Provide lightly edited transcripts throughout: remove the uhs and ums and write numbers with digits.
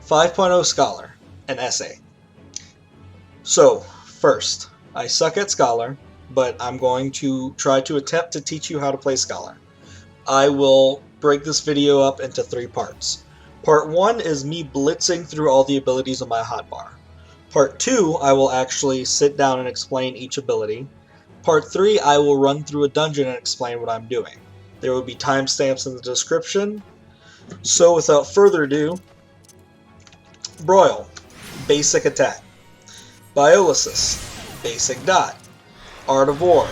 5.0 Scholar, an essay. So, first, I suck at Scholar, but I'm going to try to attempt to teach you how to play Scholar. I will break this video up into 3 parts. Part 1 is me blitzing through all the abilities on my hotbar. Part 2, I will actually sit down and explain each ability. Part 3, I will run through a dungeon and explain what I'm doing. There will be timestamps in the description. So without further ado, Broil, basic attack. Biolysis, basic dot. Art of War,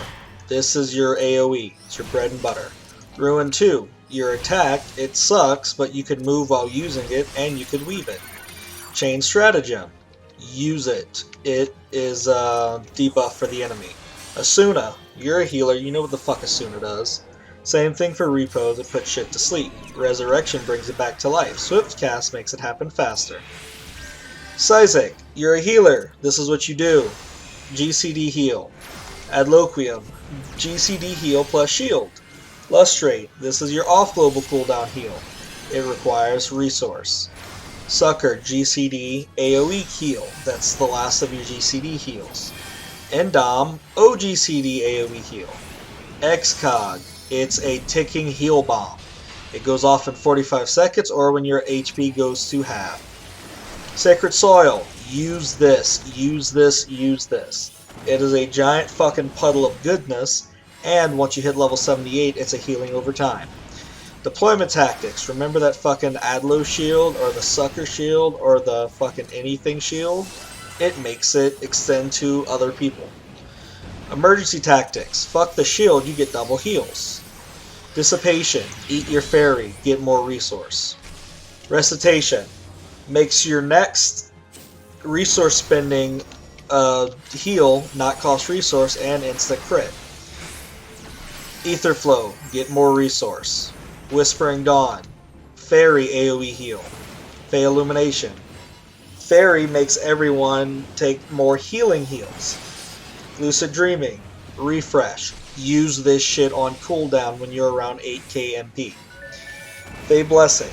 this is your AoE, it's your bread and butter. Ruin 2, your attack, it sucks, but you can move while using it, and you could weave it. Chain Stratagem, use it. It is a debuff for the enemy. Asuna, you're a healer, you know what the fuck Asuna does. Same thing for Repo that puts shit to sleep. Resurrection brings it back to life. Swift Cast makes it happen faster. Sizek, you're a healer, this is what you do. GCD heal. Adloquium, GCD heal plus shield. Lustrate, this is your off global cooldown heal. It requires resource. Sucker, GCD AoE heal, that's the last of your GCD heals. Endom, OGCD AoE heal. Excog, it's a ticking heal bomb. It goes off in 45 seconds or when your HP goes to half. Sacred Soil, use this, use this, use this. It is a giant fucking puddle of goodness, and once you hit level 78, it's a healing over time. Deployment tactics, remember that fucking Adlo shield, or the Sucker shield, or the fucking anything shield? It makes it extend to other people. Emergency tactics, fuck the shield, you get double heals. Dissipation, eat your fairy, get more resource. Recitation, makes your next resource spending heal not cost resource and instant crit. Ether Flow, get more resource. Whispering Dawn, Fairy AoE heal. Fey Illumination, Fairy makes everyone take more healing heals. Lucid Dreaming, refresh, use this shit on cooldown when you're around 8k MP. Fey Blessing,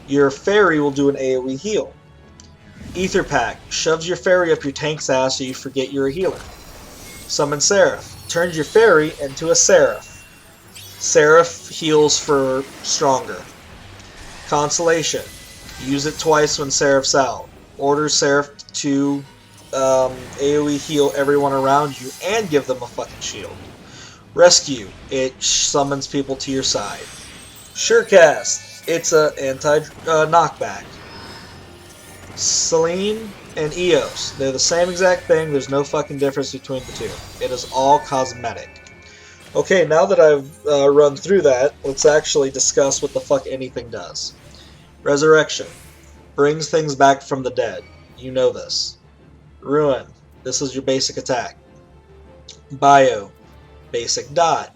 your fairy will do an AoE heal. Ether Pack, shoves your fairy up your tank's ass so you forget you're a healer. Summon Seraph, turns your fairy into a Seraph. Seraph heals for stronger. Consolation, use it twice when Seraph's out. Order Seraph to AoE heal everyone around you and give them a fucking shield. Rescue, it summons people to your side. Surecast, it's a anti-knockback. Selene and Eos, they're the same exact thing, there's no fucking difference between the two. It is all cosmetic. Okay, now that I've run through that, let's actually discuss what the fuck anything does. Resurrection, brings things back from the dead. You know this. Ruin, this is your basic attack. Bio, basic dot.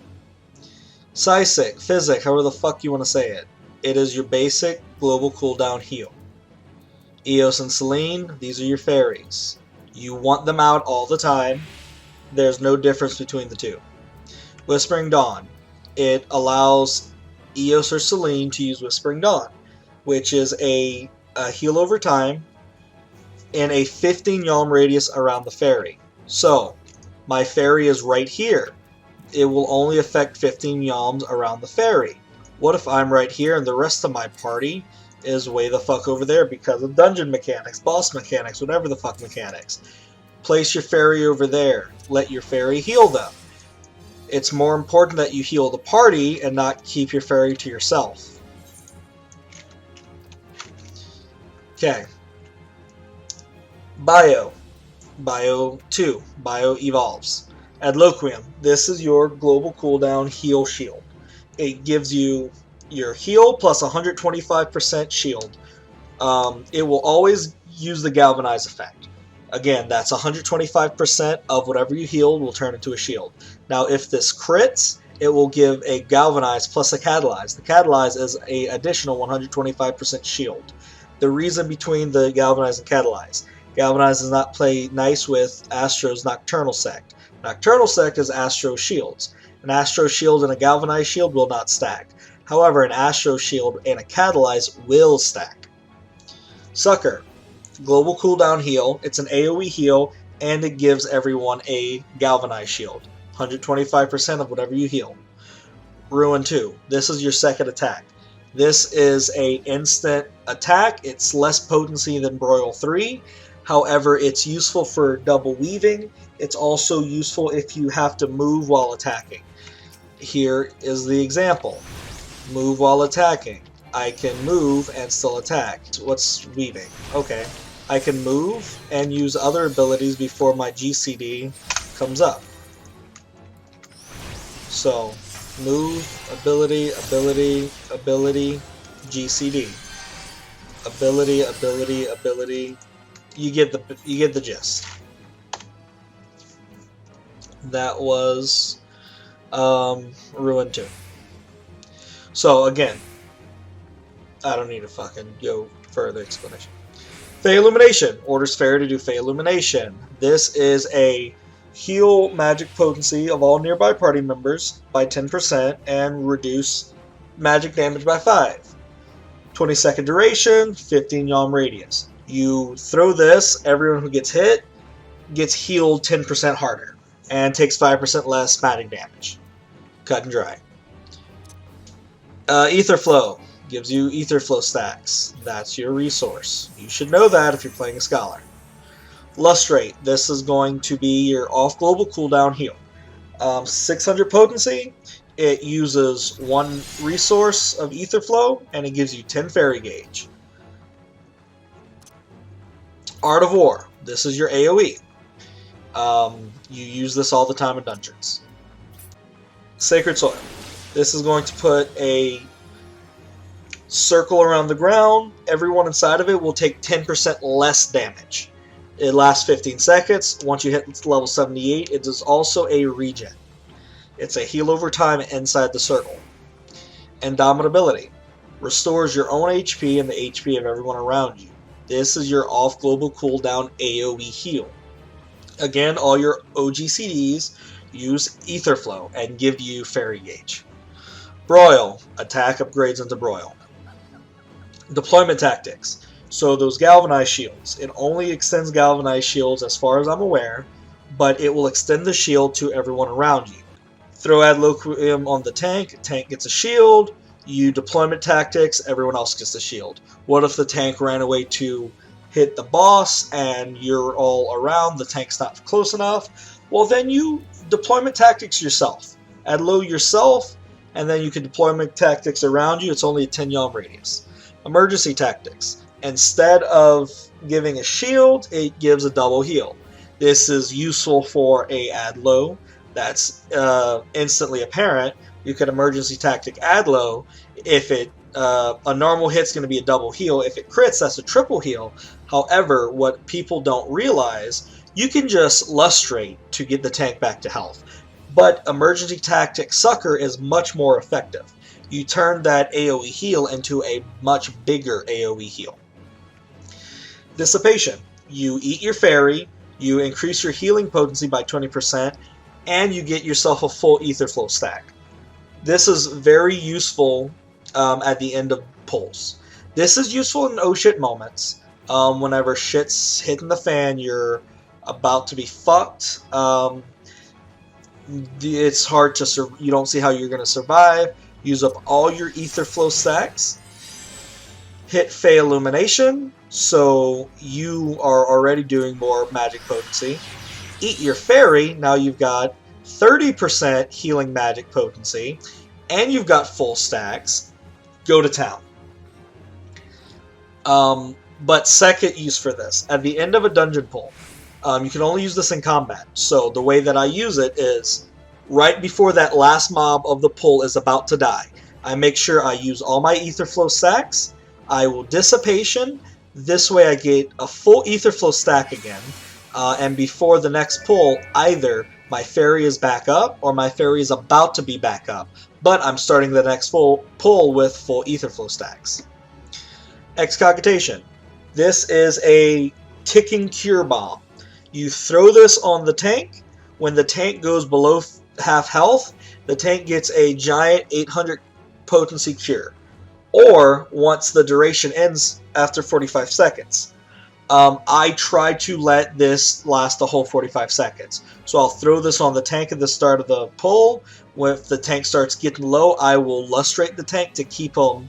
Psysic, Physic, however the fuck you want to say it. It is your basic global cooldown heal. Eos and Selene, these are your fairies. You want them out all the time. There's no difference between the two. Whispering Dawn, it allows Eos or Selene to use Whispering Dawn, which is a heal over time in a 15 yalm radius around the fairy. So, my fairy is right here. It will only affect 15 yalms around the fairy. What if I'm right here and the rest of my party is way the fuck over there because of dungeon mechanics, boss mechanics, whatever the fuck mechanics? Place your fairy over there. Let your fairy heal them. It's more important that you heal the party and not keep your fairy to yourself. Okay. Bio. Bio 2. Bio evolves. Adloquium. This is your global cooldown heal shield. It gives you your heal plus 125% shield. It will always use the galvanize effect. Again, that's 125% of whatever you healed will turn into a shield. Now, if this crits, it will give a galvanize plus a catalyze. The catalyze is an additional 125% shield. The reason between the galvanize and catalyze. Galvanize does not play nice with Astro's Nocturnal Sect. Nocturnal Sect is Astro shields. An Astro shield and a galvanized shield will not stack. However, an Astro shield and a catalyze will stack. Sucker, global cooldown heal. It's an AoE heal, and it gives everyone a galvanized shield. 125% of whatever you heal. Ruin 2. This is your second attack. This is a instant attack. It's less potency than Broil 3. However, it's useful for double weaving. It's also useful if you have to move while attacking. Here is the example. Move while attacking. I can move and still attack. What's weaving? Okay. I can move and use other abilities before my GCD comes up. So, move, ability, ability, ability, GCD. Ability, ability, ability. You get the gist. That was Ruin 2. So again, I don't need to fucking go further explanation. Fey Illumination. Orders Fairy to do Fey Illumination. This is a heal magic potency of all nearby party members by 10% and reduce magic damage by 5. 20-second duration, 15 yalm radius. You throw this, everyone who gets hit gets healed 10% harder and takes 5% less magic damage. Cut and dry. Ether Flow gives you Ether Flow stacks. That's your resource. You should know that if you're playing a Scholar. Lustrate. This is going to be your off global cooldown heal. 600 potency. It uses 1 resource of Ether Flow and it gives you 10 fairy gauge. Art of War. This is your AoE. You use this all the time in dungeons. Sacred Soil. This is going to put a circle around the ground. Everyone inside of it will take 10% less damage. It lasts 15 seconds. Once you hit level 78, it is also a regen. It's a heal over time inside the circle. Indomitability. Restores your own HP and the HP of everyone around you. This is your off global cooldown AoE heal. Again, all your OGCDs use Ether Flow and give you Fairy Gauge. Broil. Attack upgrades into Broil. Deployment tactics. So those galvanized shields. It only extends galvanized shields as far as I'm aware, but it will extend the shield to everyone around you. Throw Ad Loquium on the tank. Tank gets a shield. You deployment tactics. Everyone else gets a shield. What if the tank ran away to hit the boss and you're all around, the tank's not close enough? Well, then you deployment tactics yourself. Add low yourself, and then you can deployment tactics around you. It's only a 10 yalm radius. Emergency tactics. Instead of giving a shield, it gives a double heal. This is useful for a add low. That's instantly apparent. You can emergency tactic add low. If it a normal hit's going to be a double heal. If it crits, that's a triple heal. However, what people don't realize, you can just lustrate to get the tank back to health. But emergency tactic sucker is much more effective. You turn that AoE heal into a much bigger AoE heal. Dissipation. You eat your fairy, you increase your healing potency by 20%, and you get yourself a full Ether Flow stack. This is very useful at the end of pulls. This is useful in oh shit moments. Whenever shit's hitting the fan, you're about to be fucked. It's hard to you don't see how you're going to survive. Use up all your Ether Flow stacks. Hit Fey Illumination, so you are already doing more magic potency. Eat your fairy, now you've got 30% healing magic potency, and you've got full stacks. Go to town. But second use for this, at the end of a dungeon pull, you can only use this in combat. So the way that I use it is, right before that last mob of the pull is about to die, I make sure I use all my Ether Flow stacks. I will Dissipation. This way I get a full Ether Flow stack again. And before the next pull, either my fairy is back up or my fairy is about to be back up. But I'm starting the next full pull with full Ether Flow stacks. Excogitation. This is a ticking cure bomb. You throw this on the tank. When the tank goes below half health, the tank gets a giant 800 potency cure. or once the duration ends after 45 seconds. I try to let this last the whole 45 seconds. So I'll throw this on the tank at the start of the pull. If the tank starts getting low, I will lustrate the tank to keep them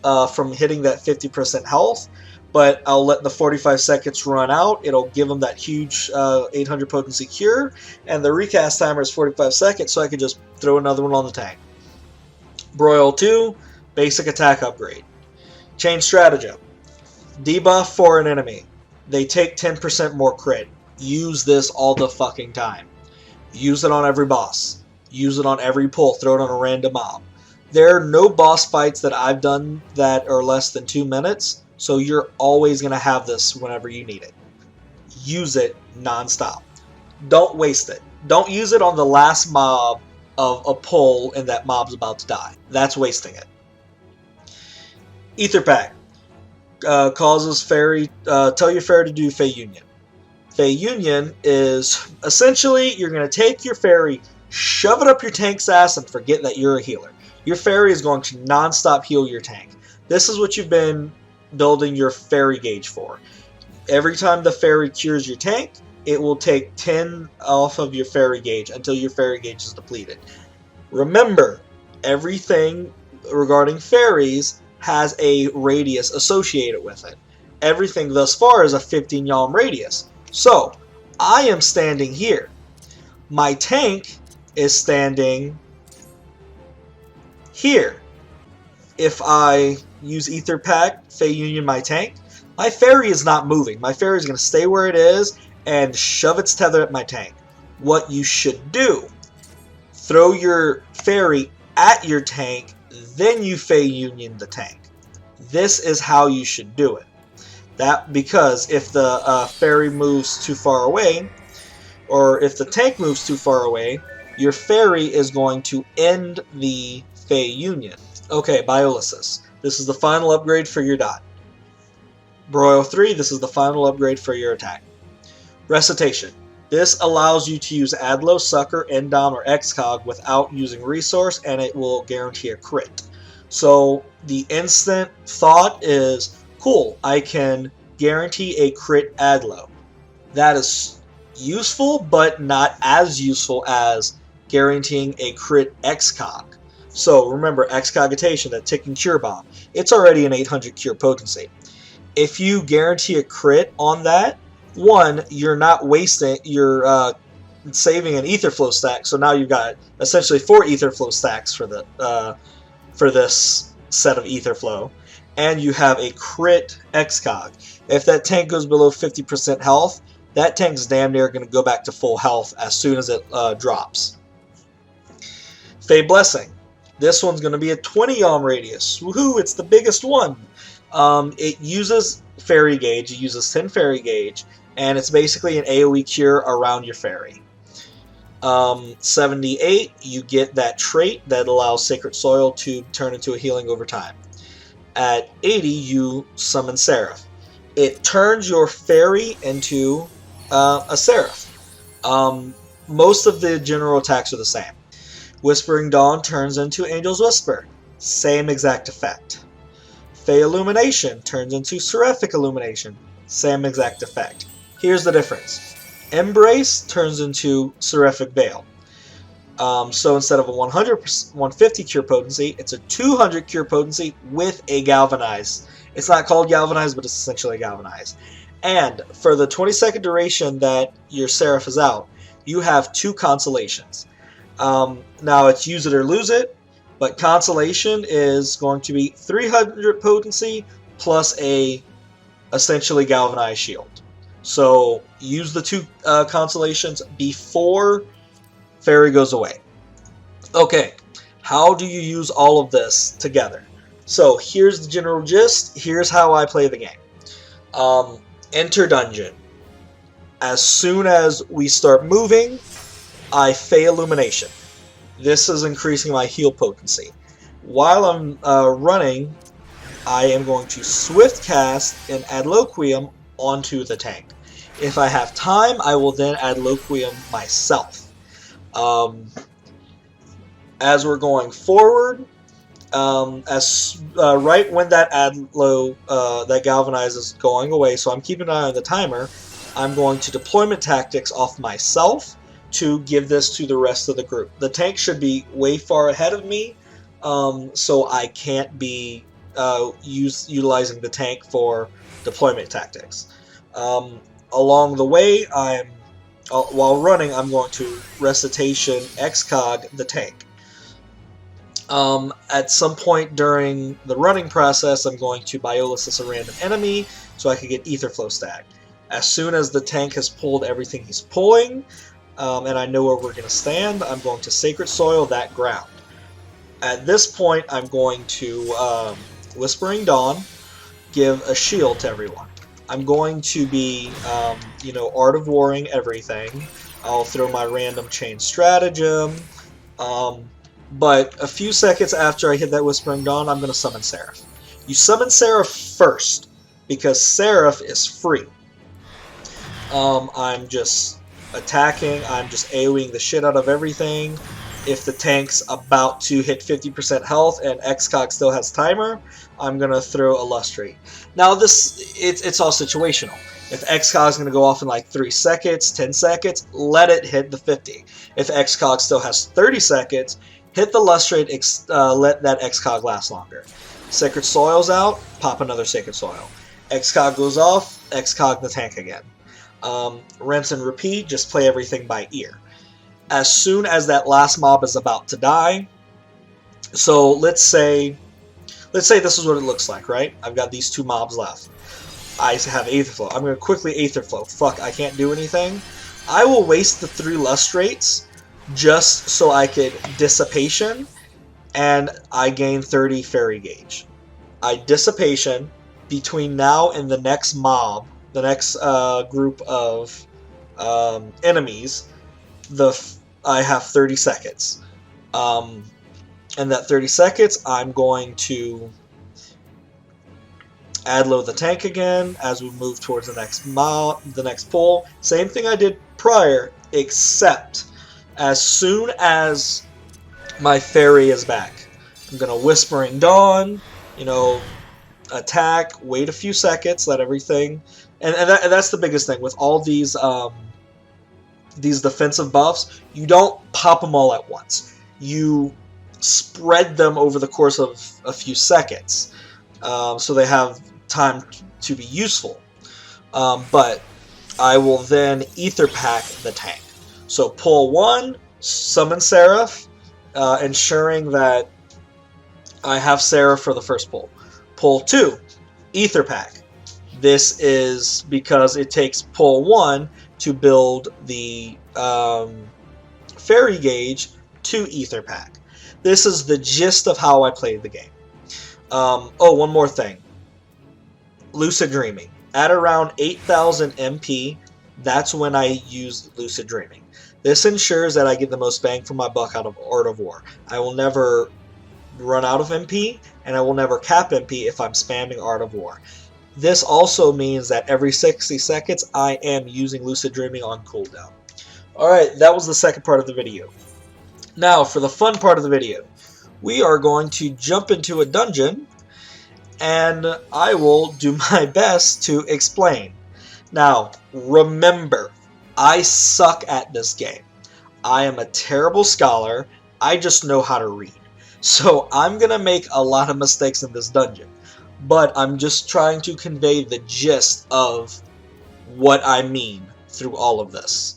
from hitting that 50% health. But I'll let the 45 seconds run out. It'll give them that huge 800 potency cure. And the recast timer is 45 seconds, so I can just throw another one on the tank. Broil 2, basic attack upgrade. Change stratagem. Debuff for an enemy. They take 10% more crit. Use this all the fucking time. Use it on every boss. Use it on every pull. Throw it on a random mob. There are no boss fights that I've done that are less than 2 minutes, so you're always going to have this whenever you need it. Use it non-stop. Don't waste it. Don't use it on the last mob of a pull and that mob's about to die. That's wasting it. Ether Pack. Causes fairy, tell your fairy to do Fey Union. Fey Union is essentially you're going to take your fairy, shove it up your tank's ass, and forget that you're a healer. Your fairy is going to non-stop heal your tank. This is what you've been building your fairy gauge for. Every time the fairy cures your tank, it will take 10 off of your fairy gauge until your fairy gauge is depleted. Remember, everything regarding fairies has a radius associated with it. Everything thus far is a 15 yalm radius. So, I am standing here. My tank is standing here. If I use Ether Pack, Fey Union my tank, my fairy is not moving. My fairy is going to stay where it is and shove its tether at my tank. What you should do, throw your fairy at your tank, then you Fey Union the tank. This is how you should do it. Because if the fairy moves too far away, or if the tank moves too far away, your fairy is going to end the Fey Union. Okay, Biolysis. This is the final upgrade for your dot. Broil 3, this is the final upgrade for your attack. Recitation. This allows you to use Adlo, Sucker, Endom, or Excog without using Resource, and it will guarantee a crit. So the instant thought is, cool, I can guarantee a crit Adlo. That is useful, but not as useful as guaranteeing a crit Excog. So remember, Excogitation, that ticking cure bomb, it's already an 800 cure potency. If you guarantee a crit on that, one, you're not wasting, you're saving an ether flow stack, so now you've got essentially 4 ether flow stacks for this set of ether flow, and you have a crit Excog. If that tank goes below 50% health, that tank's damn near going to go back to full health as soon as it drops. Fey Blessing. This one's going to be a 20 yalm radius. Woohoo, it's the biggest one. It uses fairy gauge, it uses 10 fairy gauge, and it's basically an AoE cure around your fairy. 78, you get that trait that allows Sacred Soil to turn into a healing over time. At 80, you summon Seraph. It turns your fairy into a Seraph. Most of the general attacks are the same. Whispering Dawn turns into Angel's Whisper. Same exact effect. Fey Illumination turns into Seraphic Illumination. Same exact effect. Here's the difference. Embrace turns into Seraphic Veil. So instead of a 150 cure potency, it's a 200 cure potency with a Galvanize. It's not called Galvanize, but it's essentially Galvanize. And for the 20-second duration that your Seraph is out, you have 2 Consolations. Now it's use it or lose it, but Consolation is going to be 300 potency plus a essentially Galvanized shield. So use the 2 Consolations before Fairy goes away. Okay, how do you use all of this together? So here's the general gist. Here's how I play the game. Enter dungeon. As soon as we start moving, I Fey Illumination. This is increasing my heal potency. While I'm running, I am going to Swift Cast and Adloquium onto the tank. If I have time, I will then Adloquium myself. As we're going forward, Right when that Adlo that Galvanize is going away, so I'm keeping an eye on the timer. I'm going to deployment tactics off myself to give this to the rest of the group. The tank should be way far ahead of me, so I can't be utilizing the tank for deployment tactics. Along the way, while running, I'm going to recitation Excog the tank. At some point during the running process, I'm going to Biolysis a random enemy so I can get Ether Flow stacked. As soon as the tank has pulled everything he's pulling, and I know where we're going to stand, I'm going to Sacred Soil that ground. At this point, I'm going to Whispering Dawn, give a shield to everyone. I'm going to be, Art of Warring everything. I'll throw my random chain stratagem. But a few seconds after I hit that Whispering Dawn, I'm going to summon Seraph. You summon Seraph first, because Seraph is free. I'm just attacking, I'm just AoEing the shit out of everything. If the tank's about to hit 50% health and Excog still has timer, I'm going to throw Illustrate. Now it's all situational. If Excog is going to go off in like 3 seconds, 10 seconds, let it hit the 50. If Excog still has 30 seconds, hit the Illustrate, let that Excog last longer. Sacred Soil's out, pop another Sacred Soil. Excog goes off, Excog the tank again. Rinse and repeat, just play everything by ear. As soon as that last mob is about to die, so let's say this is what it looks like, right? I've got these 2 mobs left. I have Aether Flow. I'm going to quickly Aether Flow. Fuck, I can't do anything. I will waste the 3 Lustrates just so I could Dissipation, and I gain 30 Fairy Gauge. I Dissipation between now and the next mob, the next group of enemies. I have 30 seconds. And that 30 seconds, I'm going to Adlo the tank again as we move towards the next pull. Same thing I did prior, except as soon as my fairy is back, I'm going to Whispering Dawn, attack, wait a few seconds, let everything... And that's the biggest thing. With all these defensive buffs, you don't pop them all at once. You spread them over the course of a few seconds, so they have time to be useful. But I will then Ether Pack the tank. So pull 1, summon Seraph, ensuring that I have Seraph for the first pull. Pull 2, Ether Pack. This is because it takes pull 1 to build the Fairy Gauge to Ether Pack. This is the gist of how I played the game. One more thing. Lucid Dreaming. At around 8,000 MP, that's when I use Lucid Dreaming. This ensures that I get the most bang for my buck out of Art of War. I will never run out of MP, and I will never cap MP if I'm spamming Art of War. This also means that every 60 seconds, I am using Lucid Dreaming on cooldown. Alright, that was the second part of the video. Now, for the fun part of the video, we are going to jump into a dungeon, and I will do my best to explain. Now, remember, I suck at this game. I am a terrible scholar, I just know how to read. So I'm going to make a lot of mistakes in this dungeon. But I'm just trying to convey the gist of what I mean through all of this.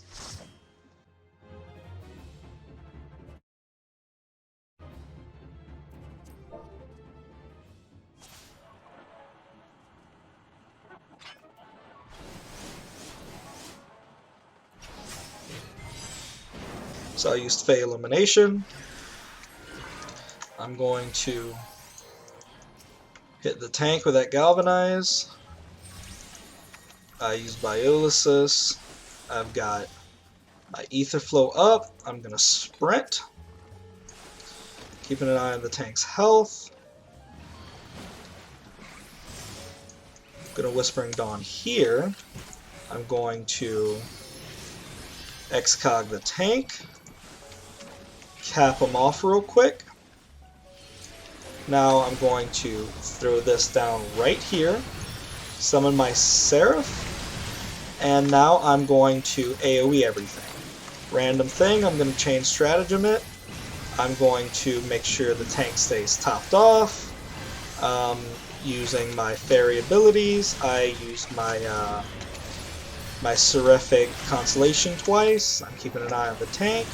So I used Fey Illumination. I'm going to hit the tank with that Galvanize. I use Biolysis. I've got my Ether Flow up. I'm going to sprint. Keeping an eye on the tank's health. I'm going to Whispering Dawn here. I'm going to Excog the tank. Cap him off real quick. Now I'm going to throw this down right here, summon my Seraph, and now I'm going to AoE everything. Random thing, I'm going to change stratagem it. I'm going to make sure the tank stays topped off. Using my fairy abilities, I used my my Seraphic Constellation twice. I'm keeping an eye on the tank.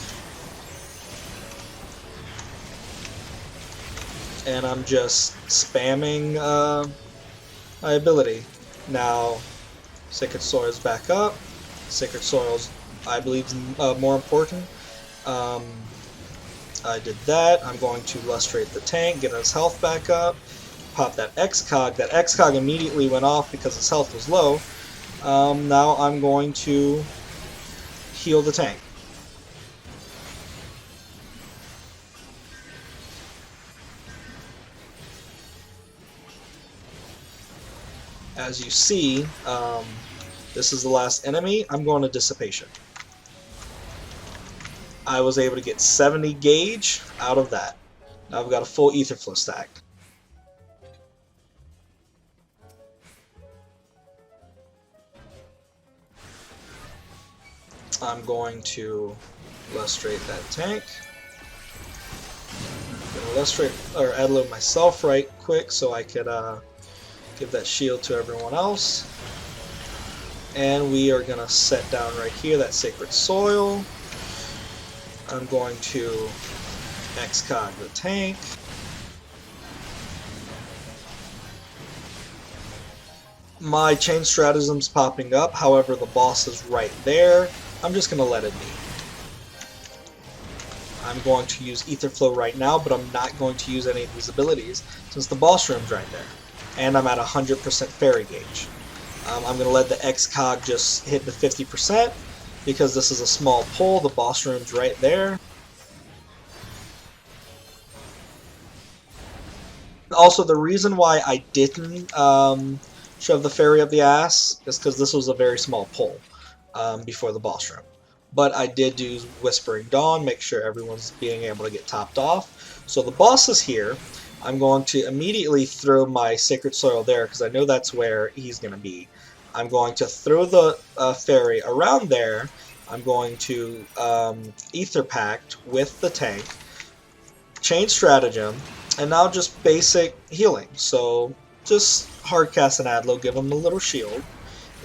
And I'm just spamming my ability. Now, Sacred Soil's back up. Sacred Soil's, I believe, more important. I did that. I'm going to lustrate the tank, get his health back up, pop that X-Cog. That X-Cog immediately went off because his health was low. Now I'm going to heal the tank. As you see, this is the last enemy. I'm going to Dissipation. I was able to get 70 gauge out of that. Now I've got a full Ether Flow stack. I'm going to lustrate that tank. I'm going to lustrate or add load myself right quick so I could give that shield to everyone else. And we are going to set down right here that Sacred Soil. I'm going to X-Cog the tank. My chain stratagem's popping up, however the boss is right there. I'm just going to let it be. I'm going to use Ether Flow right now, but I'm not going to use any of these abilities since the boss room's right there. And I'm at 100% fairy gauge. I'm going to let the X-Cog just hit the 50% because this is a small pull. The boss room's right there. Also, the reason why I didn't shove the fairy up the ass is because this was a very small pull before the boss room. But I did do Whispering Dawn, make sure everyone's being able to get topped off. So the boss is here. I'm going to immediately throw my Sacred Soil there because I know that's where he's going to be. I'm going to throw the fairy around there. I'm going to Ether Pact with the tank, Chain Stratagem, and now just basic healing. So just hard cast an Adlo, give him a little shield.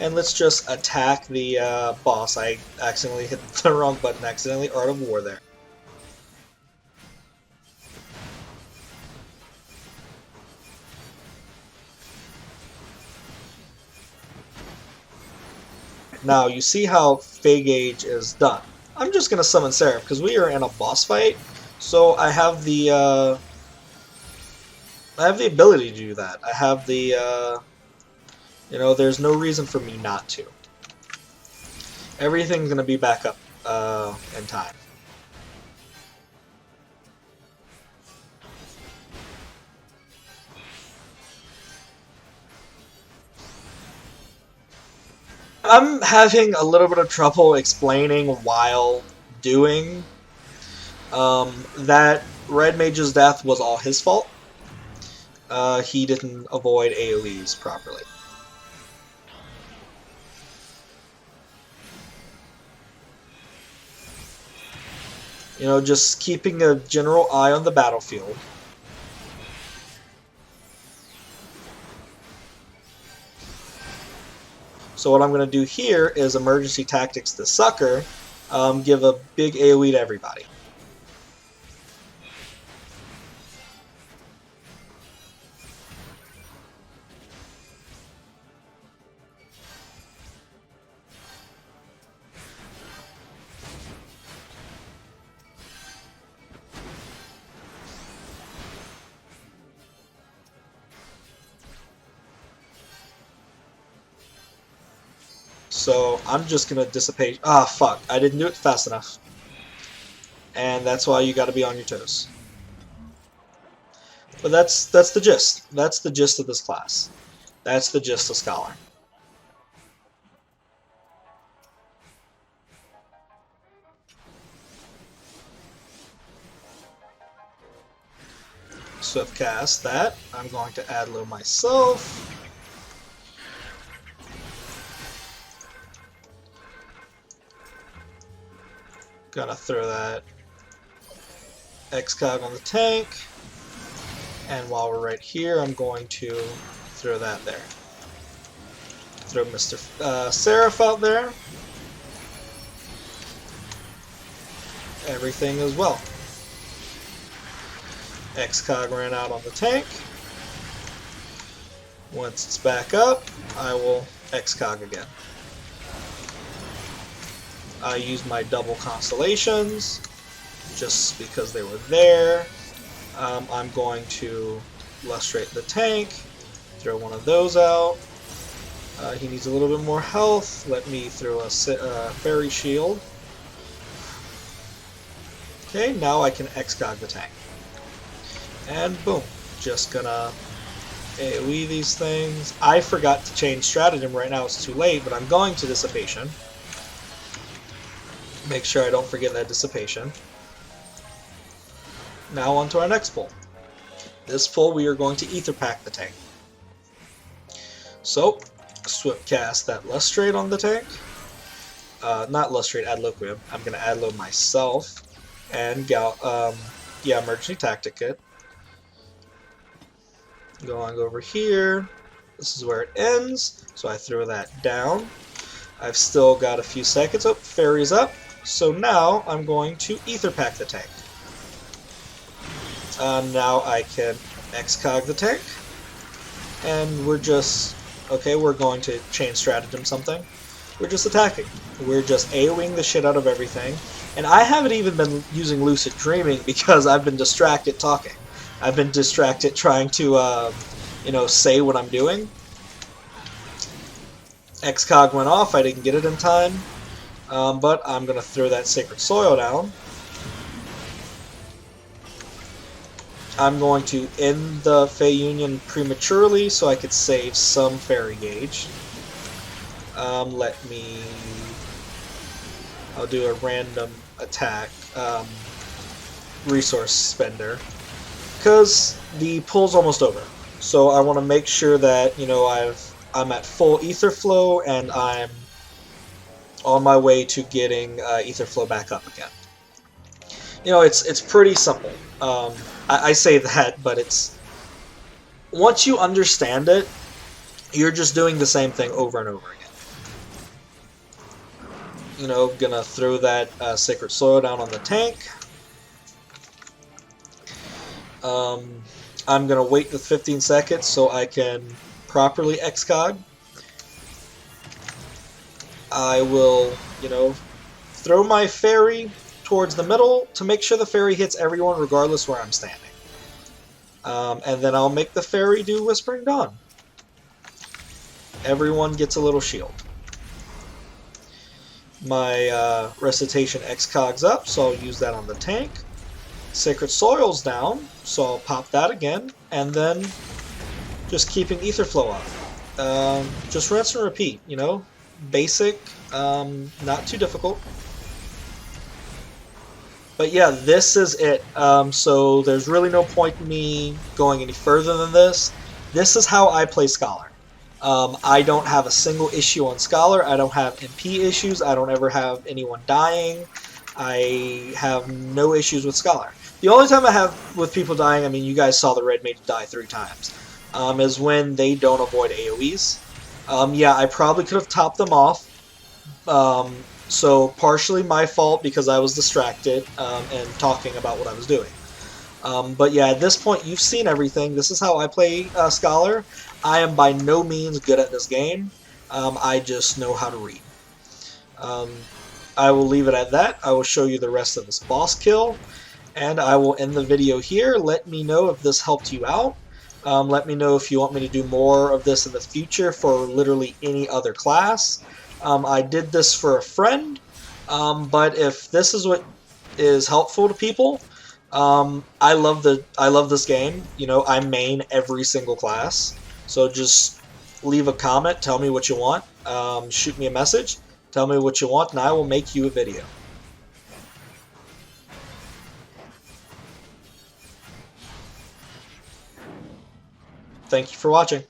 And let's just attack the boss. I accidentally hit the wrong button, accidentally. Art of War there. Now, you see how Fey Gauge is done. I'm just going to summon Seraph, because we are in a boss fight, so I have the ability to do that. I have the, you know, there's no reason for me not to. Everything's going to be back up in time. I'm having a little bit of trouble explaining while doing that Red Mage's death was all his fault. He didn't avoid AoEs properly. You know, just keeping a general eye on the battlefield. So what I'm going to do here is Emergency Tactics to Sucker, give a big AoE to everybody. So I'm just going to dissipate. Ah, fuck. I didn't do it fast enough. And that's why you got to be on your toes. But that's the gist. That's the gist of this class. That's the gist of Scholar. Swift cast that. I'm going to ad load myself. Gonna throw that Excog on the tank. And while we're right here, I'm going to throw that there. Throw Mr. Seraph out there. Everything as well. Excog ran out on the tank. Once it's back up, I will Excog again. I used my double constellations just because they were there. I'm going to lustrate the tank, throw one of those out. He needs a little bit more health. Let me throw a fairy shield. Okay, now I can Excog the tank. And boom, just gonna AoE these things. I forgot to change stratagem right now, it's too late, but I'm going to Dissipation. Make sure I don't forget that Dissipation. Now on to our next pull. This pull we are going to Ether Pack the tank. So, Swift cast that Lustrate on the tank. Not Lustrate, Ad Loquium. I'm going to Ad Load myself. And Emergency Tactic Kit. Going over here. This is where it ends. So I throw that down. I've still got a few seconds. Oh, Fairy's up. So now I'm going to Ether Pack the tank. Now I can Excog the tank. And we're just... Okay, we're going to chain stratagem something. We're just attacking. We're just AoEing the shit out of everything. And I haven't even been using Lucid Dreaming because I've been distracted talking. I've been distracted trying to, say what I'm doing. Excog went off. I didn't get it in time. But I'm going to throw that Sacred Soil down. I'm going to end the Fey Union prematurely so I could save some Fairy Gauge. I'll do a random attack, resource spender, because the pull's almost over. So I want to make sure that, I'm at full ether flow and I'm on my way to getting ether flow back up again. It's pretty simple. I say that, but it's... Once you understand it, you're just doing the same thing over and over again. Gonna throw that Sacred Soil down on the tank. I'm gonna wait the 15 seconds so I can properly Excog. I will, throw my Fairy towards the middle to make sure the Fairy hits everyone regardless where I'm standing. And then I'll make the Fairy do Whispering Dawn. Everyone gets a little shield. My Recitation Excog's up, so I'll use that on the tank. Sacred Soil's down, so I'll pop that again, and then just keeping ether flow up. Just rinse and repeat, basic, not too difficult. But yeah, this is it. So there's really no point in me going any further than this. This is how I play Scholar. I don't have a single issue on Scholar. I don't have MP issues. I don't ever have anyone dying. I have no issues with Scholar. The only time I have with people dying, you guys saw the Red Mage die 3 times, is when they don't avoid AoEs. Yeah, I probably could have topped them off. So partially my fault because I was distracted and talking about what I was doing. But yeah, at this point you've seen everything. This is how I play Scholar. I am by no means good at this game. I just know how to read. I will leave it at that. I will show you the rest of this boss kill. And I will end the video here. Let me know if this helped you out. Let me know if you want me to do more of this in the future for literally any other class. I did this for a friend, but if this is what is helpful to people, I love this game. I main every single class, so just leave a comment, tell me what you want, shoot me a message, tell me what you want, and I will make you a video. Thank you for watching.